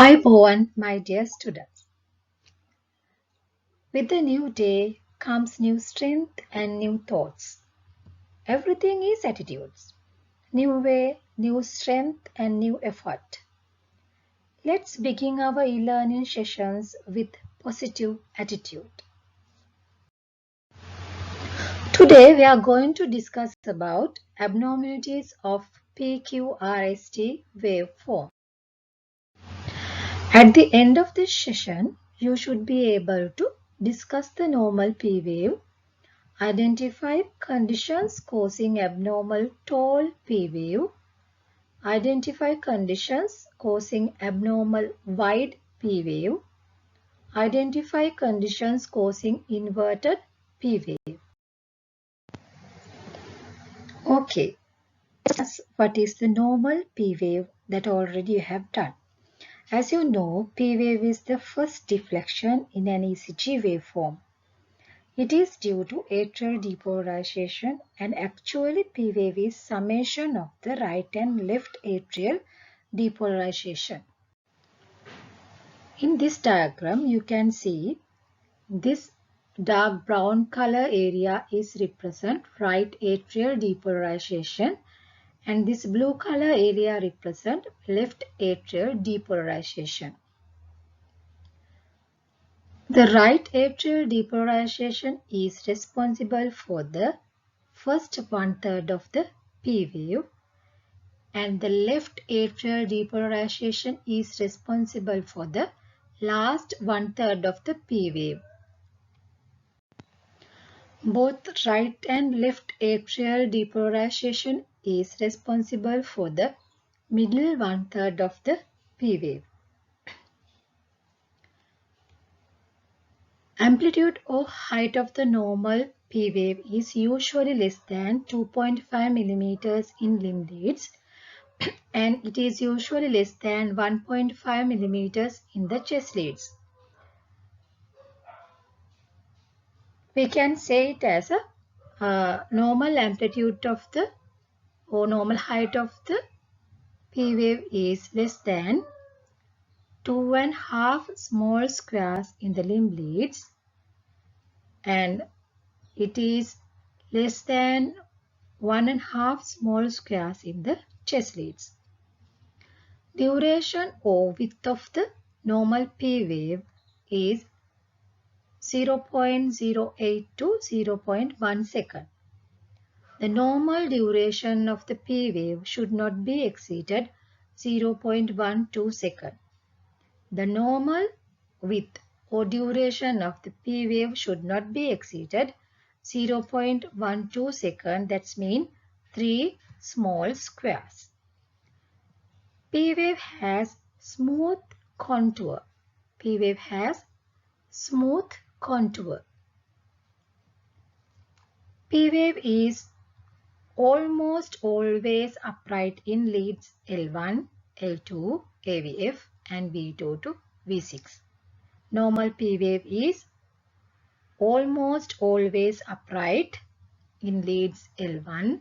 Ayubowan, my dear students. With the new day comes new strength and new thoughts. Everything is attitudes. New way, new strength and new effort. Let's begin our e-learning sessions with positive attitude. Today we are going to discuss about abnormalities of PQRST waveform. At the end of this session, you should be able to discuss the normal P wave, identify conditions causing abnormal tall P wave, identify conditions causing abnormal wide P wave, identify conditions causing inverted P wave. Okay, that's what is the normal P wave that already you have done. As you know, P wave is the first deflection in an ECG waveform. It is due to atrial depolarization, and actually P wave is summation of the right and left atrial depolarization. In this diagram, you can see this dark brown color area is represent right atrial depolarization, and this blue color area represent left atrial depolarization. The right atrial depolarization is responsible for the first one-third of the P wave, and the left atrial depolarization is responsible for the last one-third of the P wave. Both right and left atrial depolarization is responsible for the middle one-third of the P wave. Amplitude or height of the normal P wave is usually less than 2.5 mm in limb leads, and it is usually less than 1.5 mm in the chest leads. We can say it as a normal amplitude of the or normal height of the P wave is less than 2.5 small squares in the limb leads, and it is less than 1.5 small squares in the chest leads. Duration or width of the normal P wave is 0.08 to 0.1 second. The normal duration of the P wave should not be exceeded 0.12 second. The normal width or duration of the P wave should not be exceeded 0.12 second. That means 3 small squares. P wave has smooth contour. P wave has smooth contour. P wave is almost always upright in leads L1, L2, AVF and V2 to V6. Normal P wave is almost always upright in leads L1,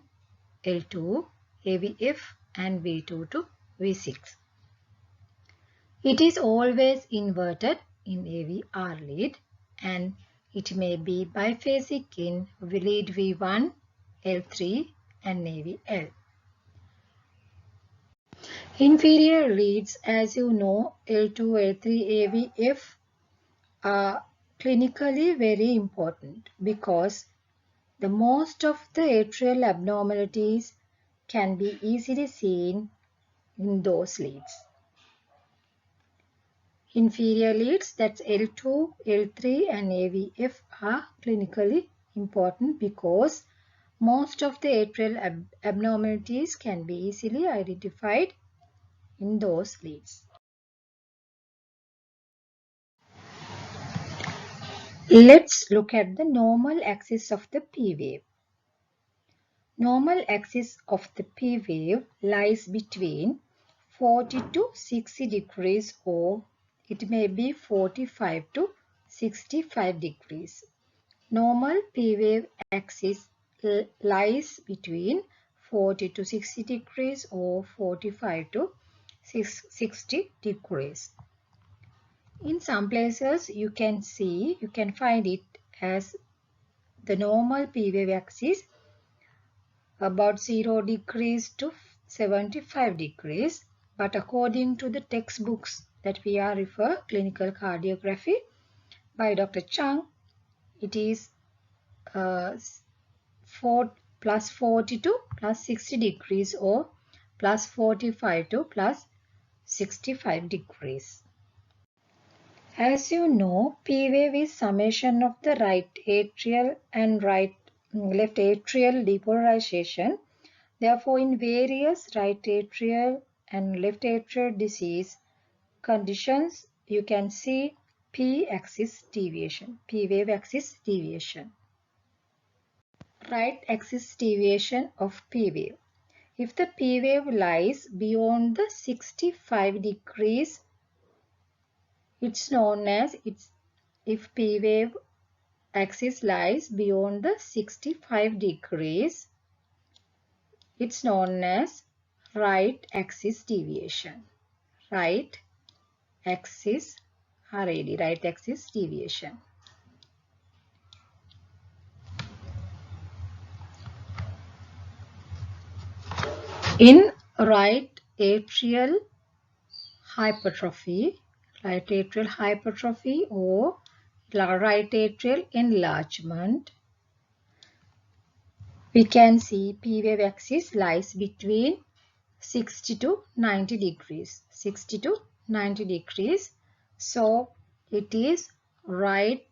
L2, AVF and V2 to V6. It is always inverted in AVR lead, and it may be biphasic in lead V1, L3 and AVL. Inferior leads, as you know, L2, L3, AVF are clinically very important because the most of the atrial abnormalities can be easily seen in those leads. Inferior leads, that's L2, L3 and AVF are clinically important because most of the atrial abnormalities can be easily identified in those leads. Let's look at the normal axis of the P wave. Normal axis of the P wave lies between 40 to 60 degrees, or it may be 45 to 65 degrees. Normal P wave axis lies between 40 to 60 degrees or 45 to 60 degrees. In some places you can find it as the normal P wave axis about 0 degrees to 75 degrees. But according to the textbooks that we are refer, Clinical Cardiography by Dr. Chung, it is plus 40 to plus 60 degrees or plus 45 to plus 65 degrees. As you know, P wave is summation of the right atrial and left atrial depolarization. Therefore, in various right atrial and left atrial disease conditions, you can see P axis deviation, P wave axis deviation. Right axis deviation of P wave. If the P wave lies beyond the 65 degrees, it's known as if P wave axis lies beyond the 65 degrees, it's known as right axis deviation. Right axis RAD, right axis deviation. In right atrial hypertrophy or right atrial enlargement, we can see P wave axis lies between 60 to 90 degrees. 60 to 90 degrees. So it is right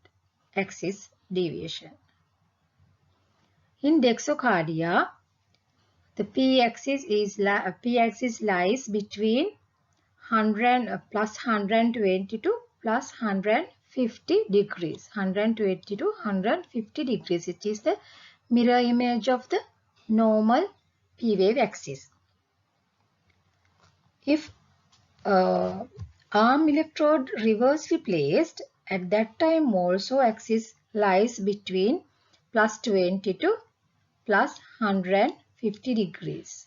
axis deviation. In dextrocardia, the P axis lies between plus 120 to plus 150 degrees. 120 to 150 degrees. It is the mirror image of the normal P wave axis. If arm electrode reversely placed, at that time also axis lies between plus 20 to plus 150 degrees.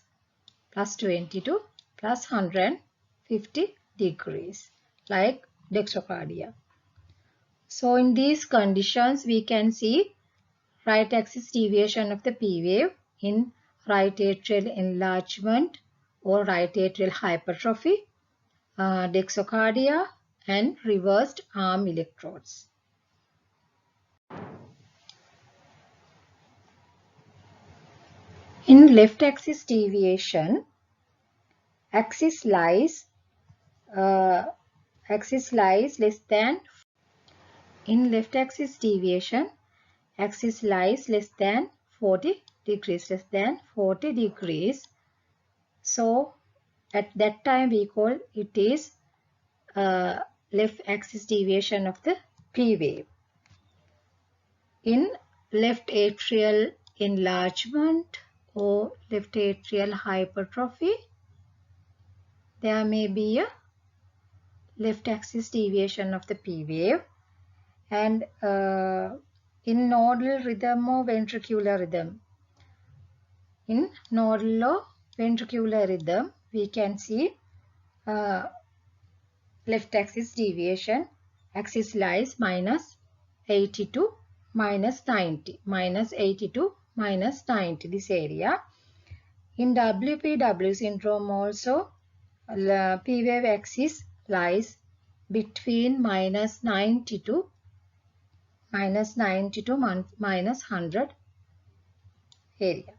Plus 20 to plus 150 degrees, like dextrocardia. So in these conditions, we can see right axis deviation of the P wave in right atrial enlargement or right atrial hypertrophy, dextrocardia, and reversed arm electrodes. In left axis deviation, axis lies less than. In left axis deviation, axis lies less than 40 degrees. Less than 40 degrees. So at that time we call it is left axis deviation of the P wave. In left atrial enlargement or left atrial hypertrophy, there may be a left axis deviation of the P wave. And in nodal rhythm or ventricular rhythm, in nodal or ventricular rhythm, we can see left axis deviation. Axis lies minus 80 to minus 90. Minus 80 to minus 90, this area. In WPW syndrome also, P wave axis lies between minus 90 to minus 100 area.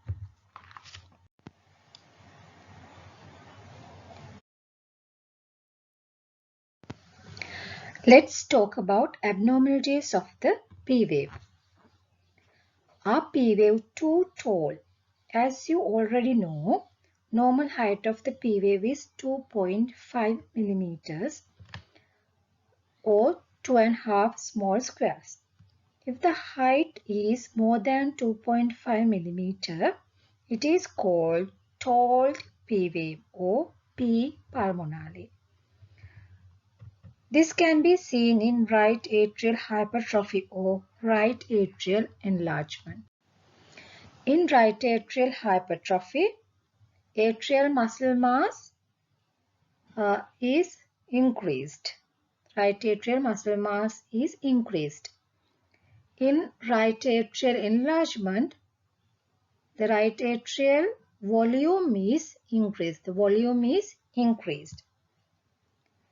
Let's talk about abnormalities of the P wave. Are P wave too tall? As you already know, normal height of the P wave is 2.5 millimeters or 2.5 small squares. If the height is more than 2.5 millimeter, it is called tall P wave or P pulmonale. This can be seen in right atrial hypertrophy or right atrial enlargement. In right atrial hypertrophy, atrial muscle mass is increased. right atrial muscle mass is increased. In right atrial enlargement, the right atrial volume is increased. The volume is increased.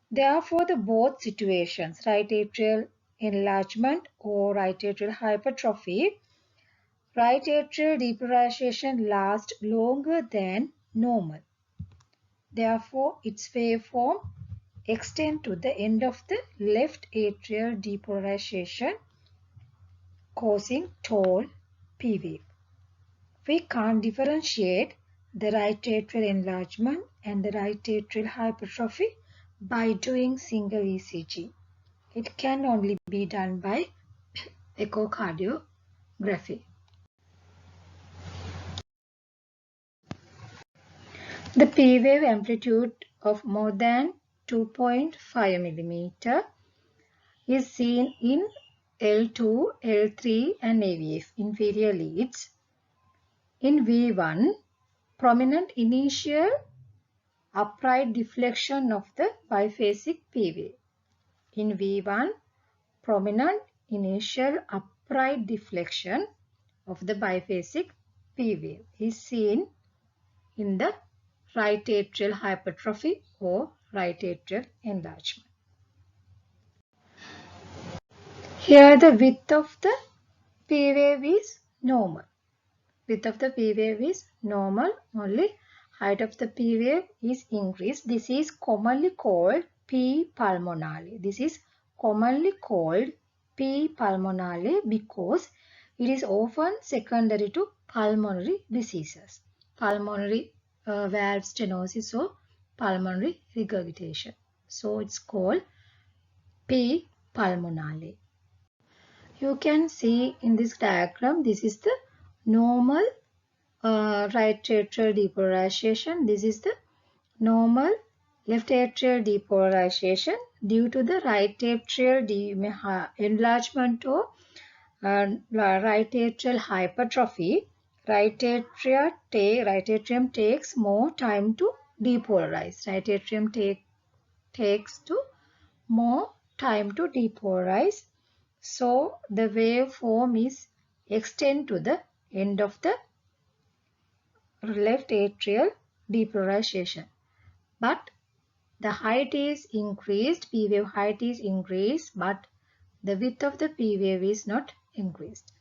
Therefore, the both situations, right atrial enlargement or right atrial hypertrophy, right atrial depolarization lasts longer than normal. Therefore, its waveform extends to the end of the left atrial depolarization, causing tall P wave. We can't differentiate the right atrial enlargement and the right atrial hypertrophy by doing single ECG. It can only be done by echocardiography. The P wave amplitude of more than 2.5 mm is seen in L2, L3 and AVF, inferior leads. In V1, prominent initial upright deflection of the biphasic P wave. In V1, prominent initial upright deflection of the biphasic P wave is seen in the right atrial hypertrophy or right atrial enlargement. Here the width of the P wave is normal. Width of the P wave is normal, only height of the P wave is increased. This is commonly called P pulmonale. This is commonly called P pulmonale because it is often secondary to pulmonary diseases, pulmonary valve stenosis or pulmonary regurgitation. So it's called P pulmonale. You can see in this diagram, this is the normal right atrial depolarization. This is the normal left atrial depolarization due to the right atrial enlargement or right atrial hypertrophy. Right atrium takes more time to depolarize. Right atrium takes more time to depolarize. So the waveform is extend to the end of the left atrial depolarization. But the height is increased, P wave height is increased, but the width of the P wave is not increased.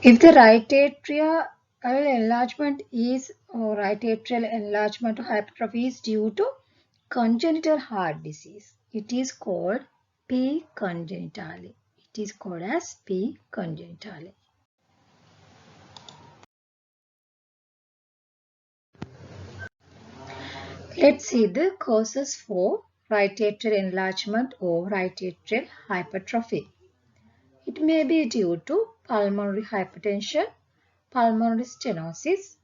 If the right atrial enlargement is or right atrial enlargement or hypertrophy is due to congenital heart disease, it is called P congenitale. It is called as P congenitale. Let's see the causes for right atrial enlargement or right atrial hypertrophy. It may be due to pulmonary hypertension, pulmonary stenosis,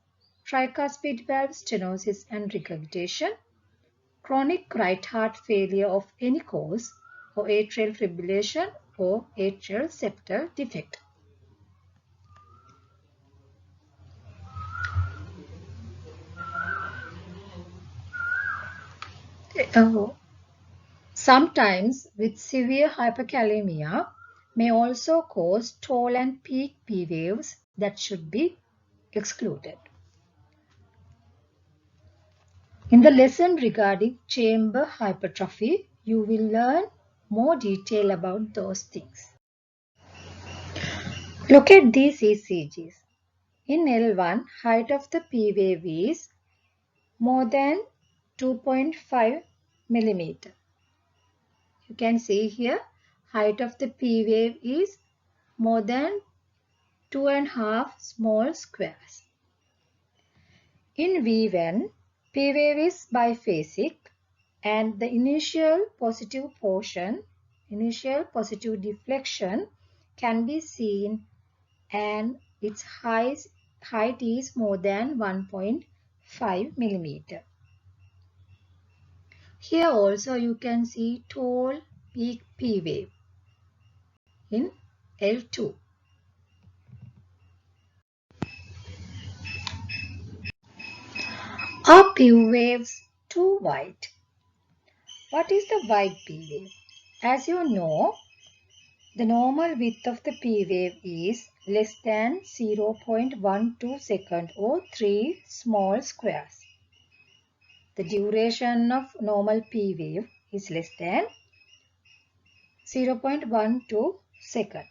tricuspid valve stenosis and regurgitation, chronic right heart failure of any cause, or atrial fibrillation or atrial septal defect. Sometimes with severe hyperkalemia may also cause tall and peak P waves that should be excluded. In the lesson regarding chamber hypertrophy, you will learn more detail about those things. Look at these ECGs. In L1, height of the P wave is more than 2.5 mm. You can see here, height of the P wave is more than 2.5 small squares. In V1, P wave is biphasic and the initial positive deflection can be seen and its height is more than 1.5 mm. Here also you can see tall peak P wave in L2. Are P waves too wide? What is the wide P wave? As you know, the normal width of the P wave is less than 0.12 second or 3 small squares. The duration of normal P wave is less than 0.12 second.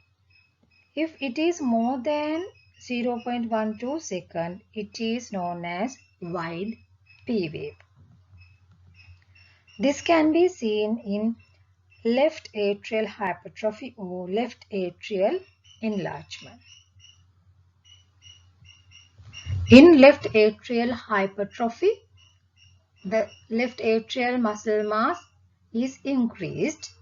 If it is more than 0.12 second, it is known as wide P wave. This can be seen in left atrial hypertrophy or left atrial enlargement. In left atrial hypertrophy, the left atrial muscle mass is increased.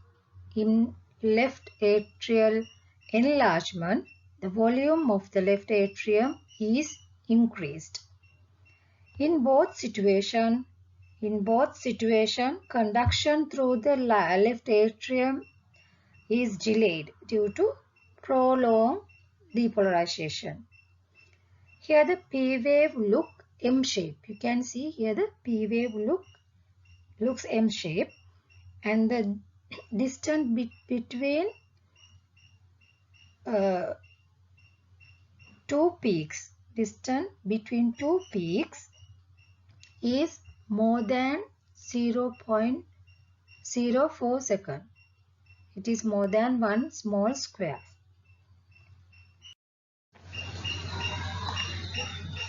In left atrial enlargement, the volume of the left atrium is increased. In both situations, conduction through the left atrium is delayed due to prolonged depolarization. Here the P wave looks M-shaped. You can see here the P wave looks M-shaped, and the distance between two peaks is more than 0.04 second. It is more than one small square.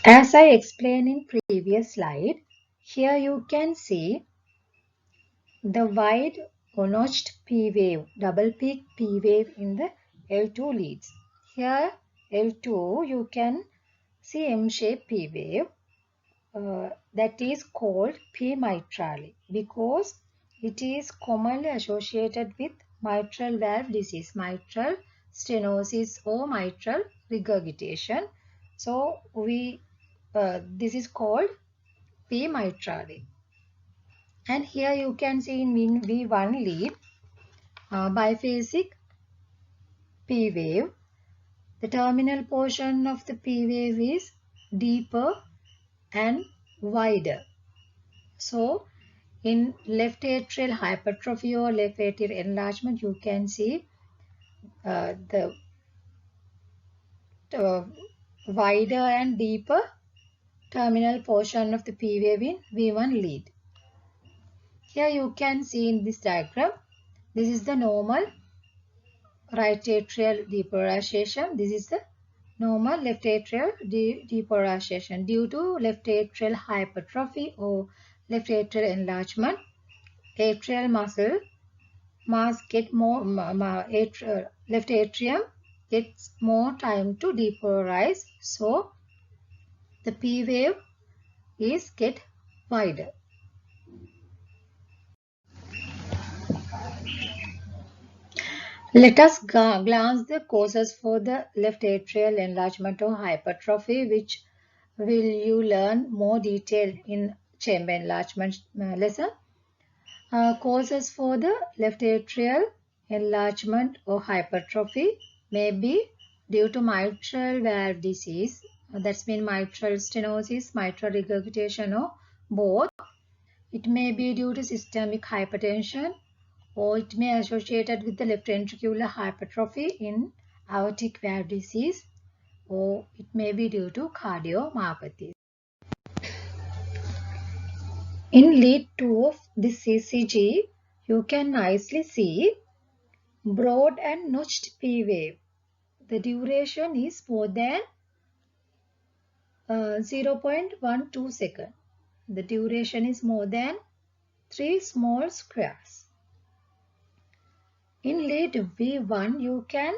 As I explained in previous slide, here you can see the wide or notched P wave, double peak P wave in the L2 leads. Here L2 you can see M-shaped P wave that is called P mitrale because it is commonly associated with mitral valve disease, mitral stenosis or mitral regurgitation. So this is called P mitrale. And here you can see in V1 lead biphasic P wave. The terminal portion of the P wave is deeper and wider. So in left atrial hypertrophy or left atrial enlargement, you can see the wider and deeper terminal portion of the P wave in V1 lead. Here you can see in this diagram, this is the normal right atrial depolarization. This is the normal left atrial depolarization. Due to left atrial hypertrophy or left atrial enlargement, atrial muscle mass get more, left atrium gets more time to depolarize. So the P wave is get wider. Let us glance the causes for the left atrial enlargement or hypertrophy, which will you learn more detail in chamber enlargement lesson. Causes for the left atrial enlargement or hypertrophy may be due to mitral valve disease, that's mean mitral stenosis, mitral regurgitation, or both. It may be due to systemic hypertension, or it may be associated with the left ventricular hypertrophy in aortic valve disease, or it may be due to cardiomyopathy. In lead 2 of this CCG, you can nicely see broad and notched P wave. The duration is more than 0.12 second. The duration is more than 3 small squares. In lead V1, you can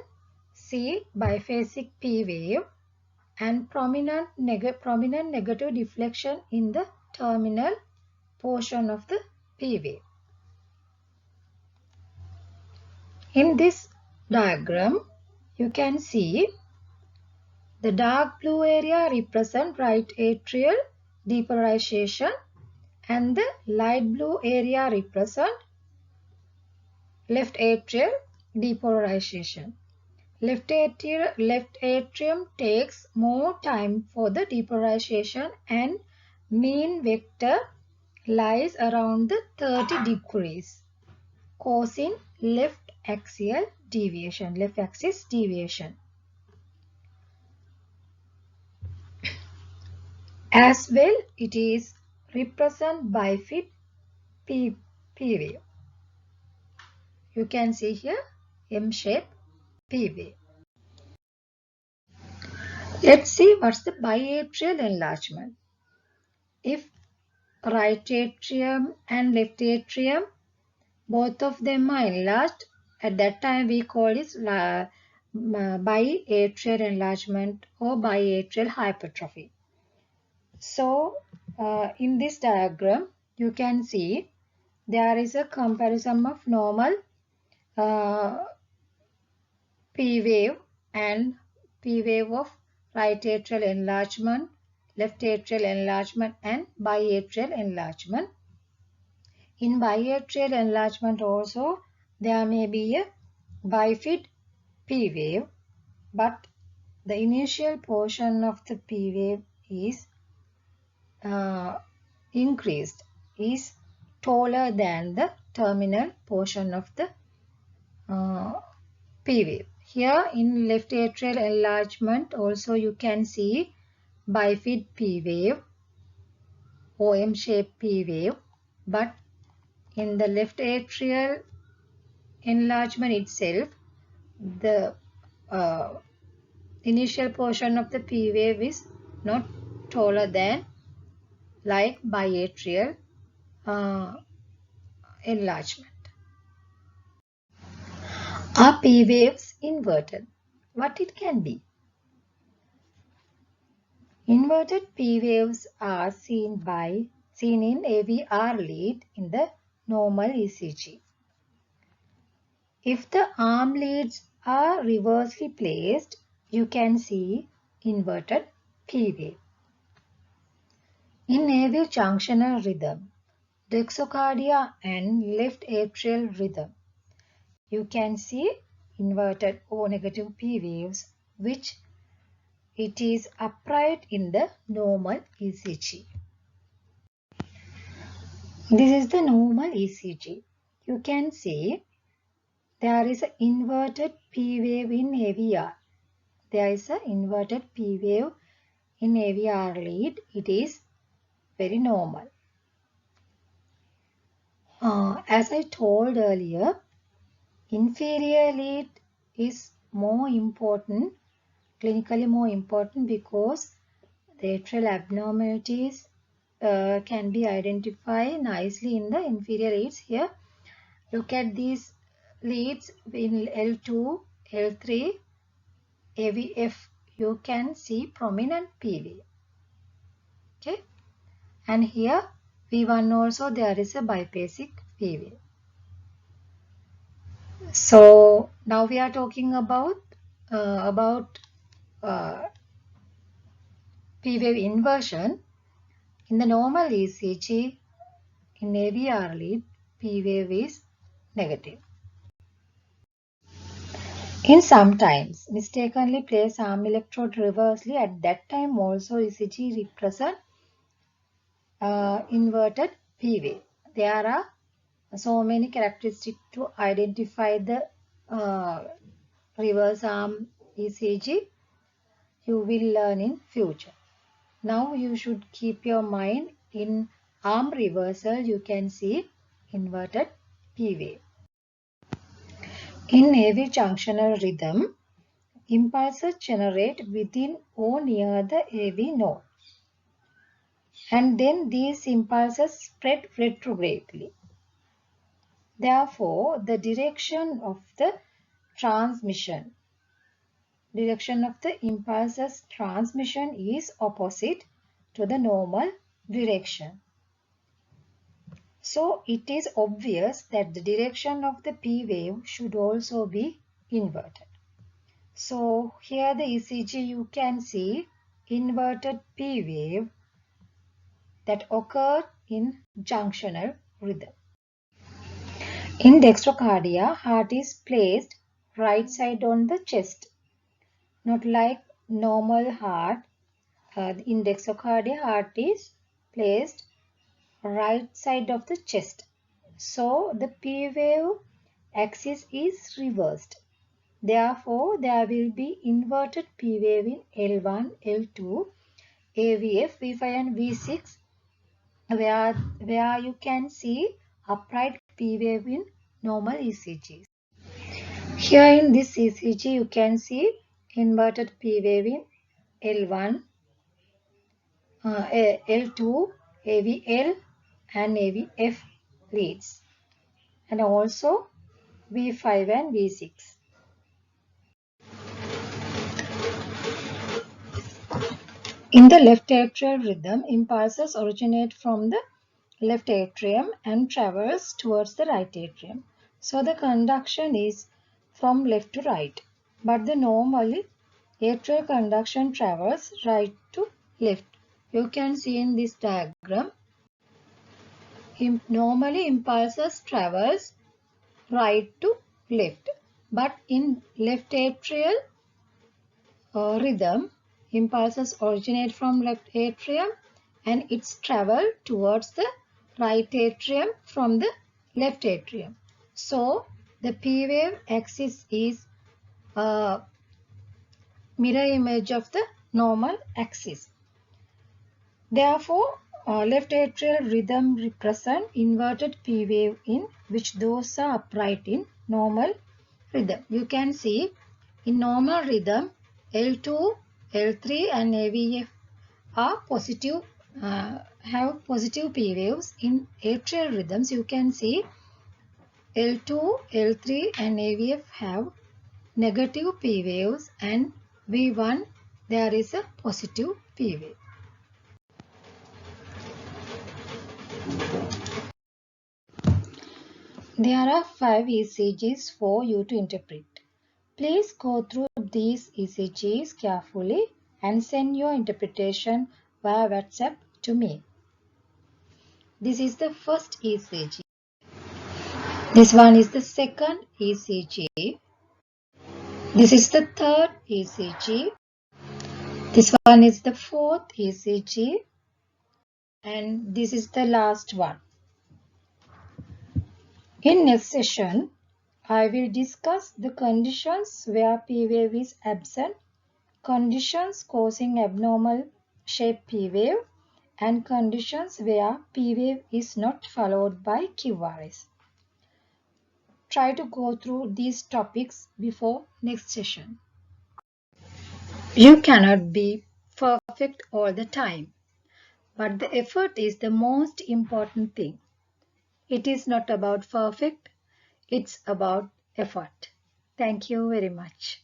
see biphasic P wave and prominent negative deflection in the terminal portion of the P wave. In this diagram, you can see the dark blue area represents right atrial depolarization and the light blue area represents left atrial depolarization. Left atrium takes more time for the depolarization and mean vector lies around the 30 degrees. causing left axial deviation, left axis deviation. As well, it is represent bifid P wave. You can see here M-shape P wave. Let's see what's the biatrial enlargement. If right atrium and left atrium, both of them are enlarged, at that time we call it biatrial enlargement or biatrial hypertrophy. So, in this diagram, you can see there is a comparison of normal P wave and P wave of right atrial enlargement, left atrial enlargement and biatrial enlargement. In biatrial enlargement also there may be a bifid P wave, but the initial portion of the P wave is increased, is taller than the terminal portion of the P wave. Here in left atrial enlargement also you can see bifid P wave or M-shaped P wave, but in the left atrial enlargement itself, the initial portion of the P wave is not taller than like biatrial enlargement. Are P waves inverted? What it can be? Inverted P waves are seen in AVR lead in the normal ECG. If the arm leads are reversely placed, you can see inverted P wave. In AV junctional rhythm, dextrocardia and left atrial rhythm, you can see inverted O negative P waves, which it is upright in the normal ECG. This is the normal ECG. You can see there is an inverted P wave in AVR. There is an inverted P wave in AVR lead. It is very normal. As I told earlier, inferior lead is more important, clinically more important, because the atrial abnormalities can be identified nicely in the inferior leads. Here, look at these leads in L2, L3, AVF. You can see prominent P wave. Okay, and here V1 also there is a biphasic P wave. So now we are talking about P wave inversion. In the normal ECG, in AVR lead, P wave is negative. In sometimes mistakenly place arm electrode reversely, at that time also ECG represent inverted P wave. There are so many characteristics to identify the reverse arm ECG. You will learn in future. Now you should keep your mind in arm reversal. You can see inverted P wave. In AV junctional rhythm, impulses generate within or near the AV node, and then these impulses spread retrogradely. Therefore, the direction of the impulses transmission is opposite to the normal direction. So it is obvious that the direction of the P wave should also be inverted. So here the ECG you can see inverted P wave that occurred in junctional rhythm. In dextrocardia, heart is placed right side on the chest, not like normal heart. In dextrocardia, heart is placed right side of the chest. So the P wave axis is reversed. Therefore, there will be inverted P wave in L1, L2, AVF, V5 and V6 where you can see upright P wave in normal ECGs. Here in this ECG you can see inverted P wave in L1, L2, AVL and AVF leads, and also V5 and V6. In the left atrial rhythm, impulses originate from the left atrium and travels towards the right atrium. So the conduction is from left to right. But the normally atrial conduction travels right to left. You can see in this diagram. Normally impulses travels right to left. But in left atrial rhythm, impulses originate from left atrium and its travel towards the right atrium from the left atrium. So the P wave axis is a mirror image of the normal axis. Therefore, left atrial rhythm represent inverted P wave in which those are upright in normal rhythm. You can see in normal rhythm L2, L3 and AVF are positive, have positive P waves. In atrial rhythms you can see L2, L3 and AVF have negative P waves, and V1 there is a positive P wave. There are 5 ECGs for you to interpret. Please go through these ECGs carefully and send your interpretation via WhatsApp to me. This is the first ECG. This one is the second ECG. This is the third ECG. This one is the fourth ECG. And this is the last one. In next session, I will discuss the conditions where P wave is absent, conditions causing abnormal shape P wave, and conditions where P wave is not followed by QRS. Try to go through these topics before next session. You cannot be perfect all the time, but the effort is the most important thing. It is not about perfect, it's about effort. Thank you very much.